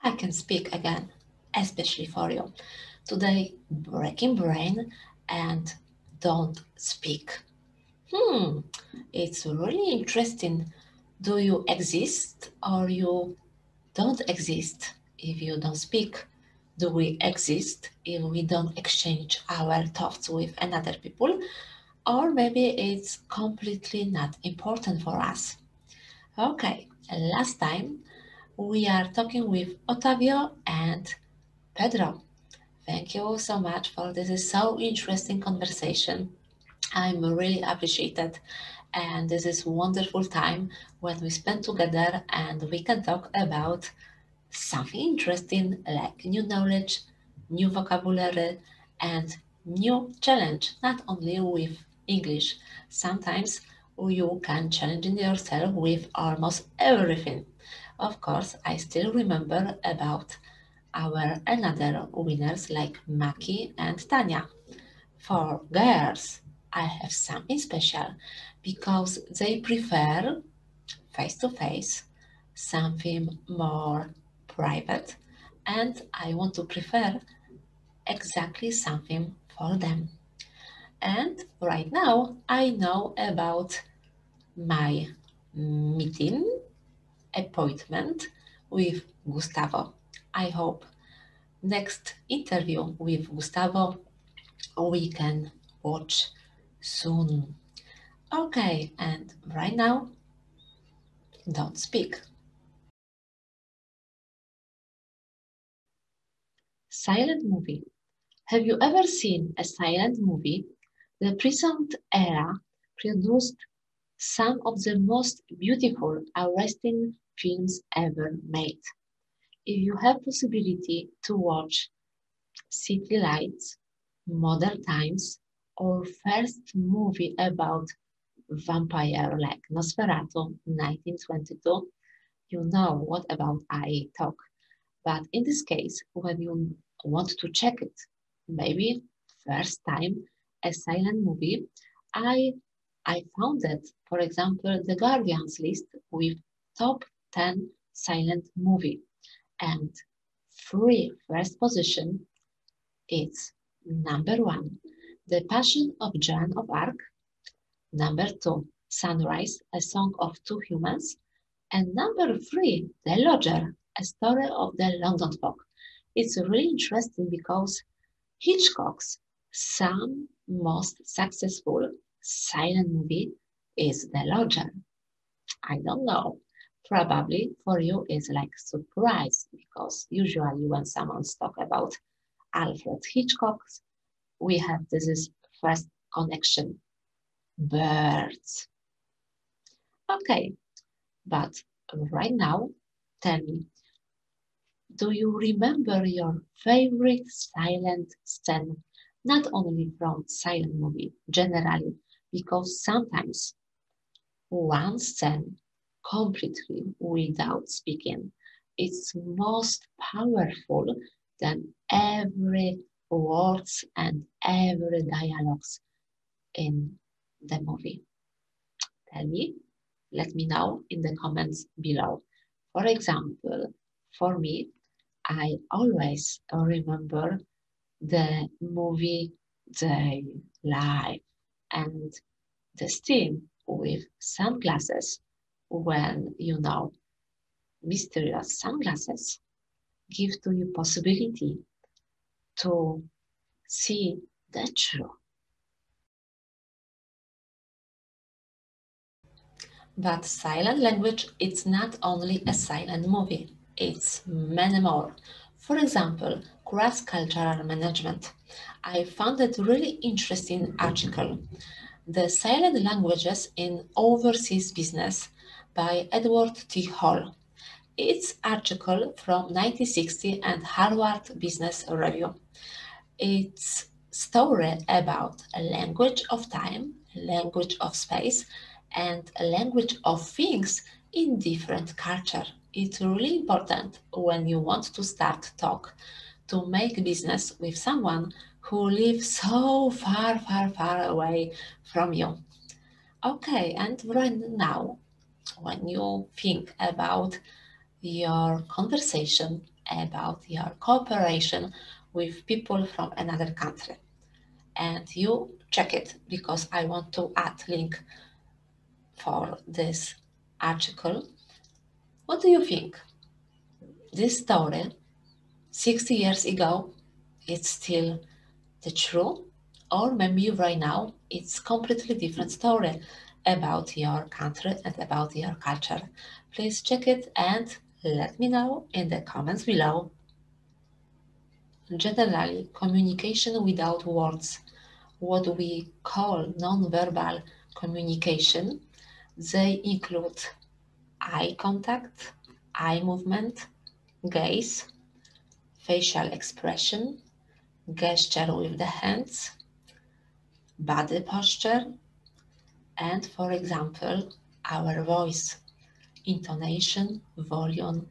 I can speak again, especially for you. Today, breaking brain and don't speak. It's really interesting. Do you exist or you don't exist if you don't speak? Do we exist if we don't exchange our thoughts with another people? Or maybe it's completely not important for us. Okay, last time we are talking with Otavio and Pedro. Thank you so much for this is so interesting conversation. I'm really appreciated and this is wonderful time when we spend together and we can talk about something interesting like new knowledge, new vocabulary and new challenge, not only with English. Sometimes you can challenge yourself with almost everything. Of course, I still remember about our another winners like Maki and Tanya. For girls, I have something special because they prefer face to face, something more private, and I want to prefer exactly something for them. And right now, I know about my meeting appointment with Gustavo. I hope next interview with Gustavo we can watch soon. Okay, and right now, don't speak. Silent movie. Have you ever seen a silent movie? The present era produced some of the most beautiful, arresting films ever made. If you have possibility to watch City Lights, Modern Times, or first movie about vampire like Nosferatu 1922, you know what about I talk. But in this case, when you want to check it, maybe first time a silent movie, I I found that, for example, the Guardian's list with top 10 silent movie and free first position is number one, The Passion of Joan of Arc, number two, Sunrise, a song of two humans, and number three, The Lodger, a story of the London fog. It's really interesting because Hitchcock's some most successful silent movie is The Lodger. I don't know. Probably for you it's like surprise because usually when someone talk about Alfred Hitchcock, we have this is first connection. Birds. Okay, but right now, tell me, do you remember your favorite silent scene? Not only from silent movie, generally, because sometimes one scene completely without speaking is most powerful than every words and every dialogues in the movie. Tell me, let me know in the comments below. For example, for me, I always remember the movie Day Life and the steam with sunglasses when mysterious sunglasses give to you possibility to see the truth. But silent language it's not only a silent movie, it's many more. For example, cross-cultural management. I found it really interesting article. The Silent Languages in Overseas Business by Edward T. Hall. It's article from 1960 and Harvard Business Review. It's story about a language of time, a language of space, and a language of things in different culture. It's really important when you want to start talk to make business with someone who lives so far, far, far away from you. Okay, and right now, when you think about your conversation, about your cooperation with people from another country, and you check it because I want to add link for this article. What do you think? This story 60 years ago, it's still the truth, or maybe right now it's completely different story about your country and about your culture. Please check it and let me know in the comments below. Generally, communication without words, what we call non-verbal communication, they include eye contact, eye movement, gaze, facial expression, gesture with the hands, body posture, and, for example, our voice, intonation, volume,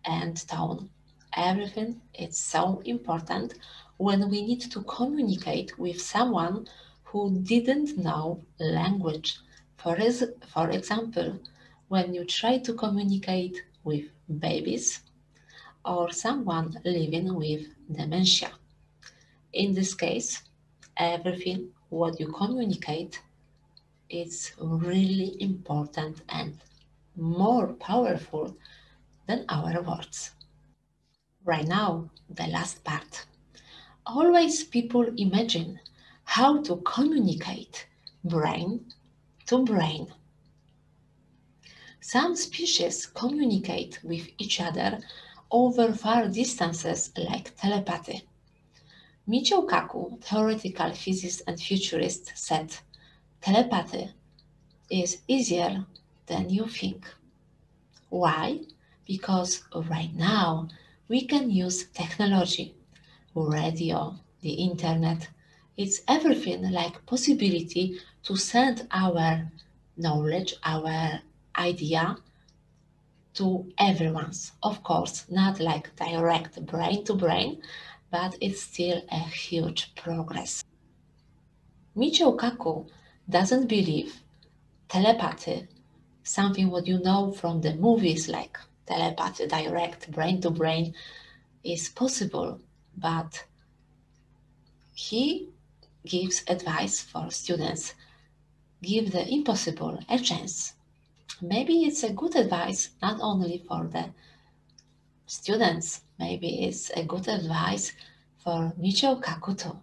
and tone. Everything is so important when we need to communicate with someone who didn't know language. For example, when you try to communicate with babies or someone living with dementia. In this case, everything what you communicate is really important and more powerful than our words. Right now, the last part. Always people imagine how to communicate brain to brain. Some species communicate with each other over far distances like telepathy. Michio Kaku, theoretical physicist and futurist, said telepathy is easier than you think. Why? Because right now we can use technology, radio, the internet. It's everything like possibility to send our knowledge, our idea to everyone's. Of course, not like direct brain to brain, but it's still a huge progress. Michio Kaku doesn't believe telepathy, something what you know from the movies like telepathy, direct brain to brain, is possible, but he gives advice for students. Give the impossible a chance. Maybe it's a good advice not only for the students, maybe it's a good advice for Michio Kaku too.